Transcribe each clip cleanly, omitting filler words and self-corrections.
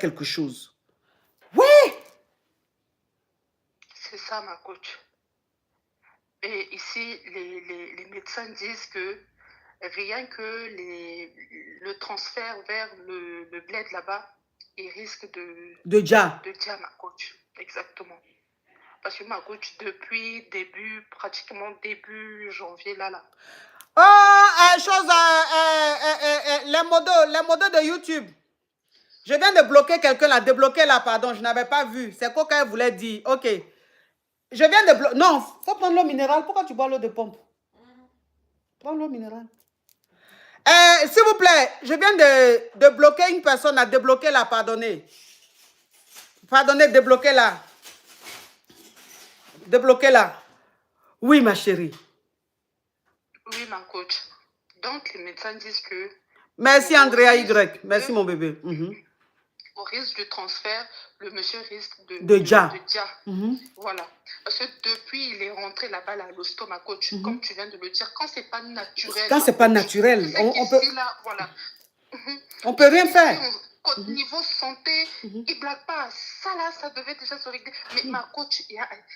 quelque chose. Ouais! C'est ça, ma coach. Et ici, les médecins disent que rien que le transfert vers le bled là-bas, il risque De Dja. de dire ma coach. Exactement. Parce que ma coach, depuis pratiquement début janvier, là. Oh, les modos de YouTube. Je viens de bloquer quelqu'un là, débloquer là, pardon, je n'avais pas vu. C'est quoi qu'elle voulait dire? Ok. Je viens de bloquer. Non, faut prendre l'eau minérale. Pourquoi tu bois l'eau de pompe? Prends l'eau minérale. S'il vous plaît, je viens de bloquer une personne à débloquer là, pardonnez. Pardonnez, débloquer là. Débloquer là. Oui, ma chérie. Oui, ma coach. Donc, les médecins disent que... Merci, Andrea Y. Merci, mon bébé. Au risque du transfert, le monsieur risque de Dja. Voilà. Parce que depuis, il est rentré là-bas, là, l'hosto, ma coach, comme tu viens de le dire, quand c'est pas naturel. Quand c'est pas naturel, on peut... Là, voilà. On peut rien faire. Au niveau santé, il blague pas. Ça là, ça devait déjà se régler. Mais ma coach,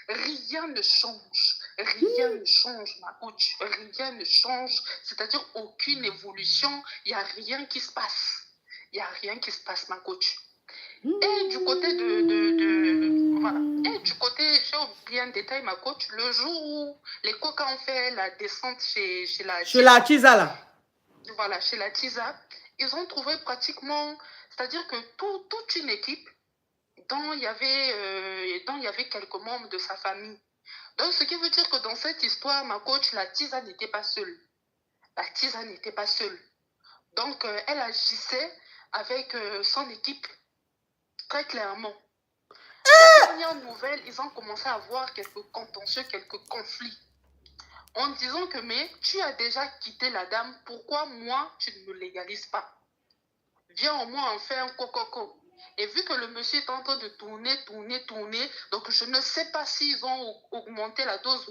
rien ne change. Rien ne change, ma coach. Rien ne change. C'est-à-dire aucune évolution. Il n'y a rien qui se passe. Il n'y a rien qui se passe, ma coach. Et du côté voilà. Et du côté, j'ai oublié un détail, ma coach, le jour où les coca ont fait la descente chez la Tisa, là. Voilà, chez la Tisa, ils ont trouvé pratiquement, c'est-à-dire que toute une équipe dont il y avait quelques membres de sa famille. Donc, ce qui veut dire que dans cette histoire, ma coach, la Tisa n'était pas seule. La Tisa n'était pas seule. Donc, elle agissait avec son équipe très clairement. Aux dernières nouvelles, ils ont commencé à avoir quelques contentieux, quelques conflits. En disant que, mais tu as déjà quitté la dame, pourquoi moi, tu ne me légalises pas? Viens au moins en faire un coco. Et vu que le monsieur est en train de tourner, donc je ne sais pas s'ils ont augmenté la dose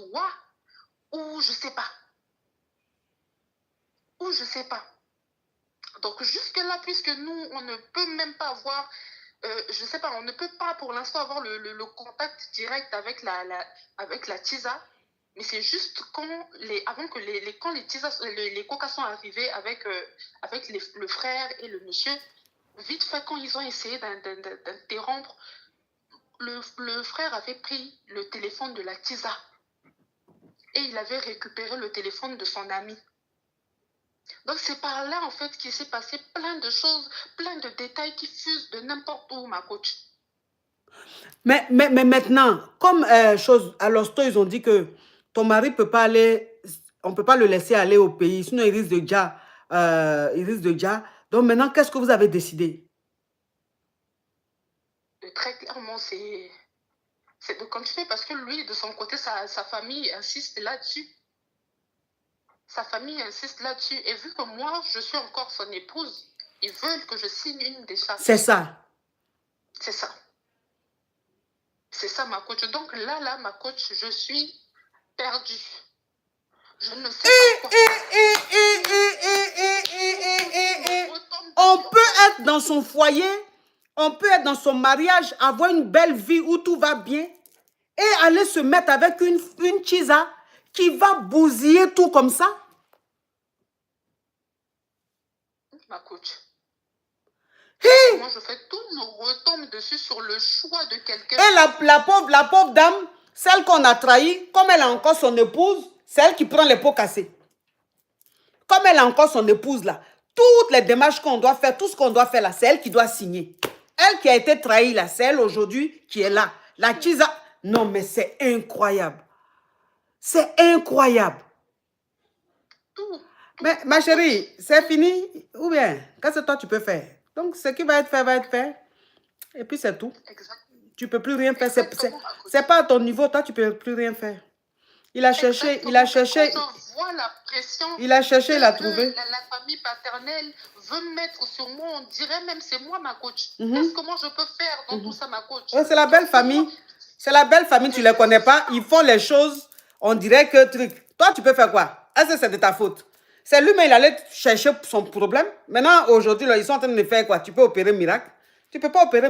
ou je sais pas. Ou je sais pas. Donc jusque-là, puisque nous, on ne peut même pas avoir, je sais pas, on ne peut pas pour l'instant avoir le contact direct avec la Tisa, mais c'est juste avant que quand les cocas sont arrivés avec le frère et le monsieur, vite fait, quand ils ont essayé d'interrompre, le frère avait pris le téléphone de la Tisa et il avait récupéré le téléphone de son ami. Donc c'est par là en fait qu'il s'est passé plein de choses, plein de détails qui fusent de n'importe où, ma coach. Mais maintenant, comme à l'hosto, ils ont dit que ton mari peut pas aller, on ne peut pas le laisser aller au pays, sinon il risque de Dja. Donc maintenant, qu'est-ce que vous avez décidé? Très clairement, c'est de continuer parce que lui, de son côté, sa famille insiste là-dessus. Sa famille insiste là-dessus. Et vu que moi, je suis encore son épouse, ils veulent que je signe une décharge. C'est ça. C'est ça. C'est ça, ma coach. Donc là, ma coach, je suis perdue. Je ne sais pas quoi. On peut être dans son foyer, on peut être dans son mariage, avoir une belle vie où tout va bien et aller se mettre avec une Tisa qui va bousiller tout comme ça. Ma coach. Moi, je fais tout, nous retombe dessus sur le choix de quelqu'un. Et la pauvre dame, celle qu'on a trahie, comme elle a encore son épouse, c'est elle qui prend les pots cassés. Comme elle a encore son épouse là, toutes les démarches qu'on doit faire, tout ce qu'on doit faire là, c'est elle qui doit signer. Elle qui a été trahie là, c'est elle aujourd'hui qui est là. La Tisa, non mais c'est incroyable. C'est incroyable. Mais ma chérie, c'est fini ou bien, qu'est-ce que toi tu peux faire? Donc ce qui va être fait. Et puis c'est tout. Exactement. Tu ne peux plus rien faire. C'est pas à ton niveau, toi tu ne peux plus rien faire. Il a cherché, il a cherché. Je vois la pression. Il a cherché, il a trouvé. La famille paternelle veut mettre sur moi, on dirait même c'est moi ma coach. Qu'est-ce que moi je peux faire dans tout ça, ma coach? C'est la belle famille. C'est la belle famille, tu ne les connais pas. Ils font les choses, on dirait que truc. Toi, tu peux faire quoi? Est-ce que c'est de ta faute? C'est lui, mais il allait chercher son problème. Maintenant, aujourd'hui, ils sont en train de faire quoi? Tu peux opérer miracle. Tu ne peux pas opérer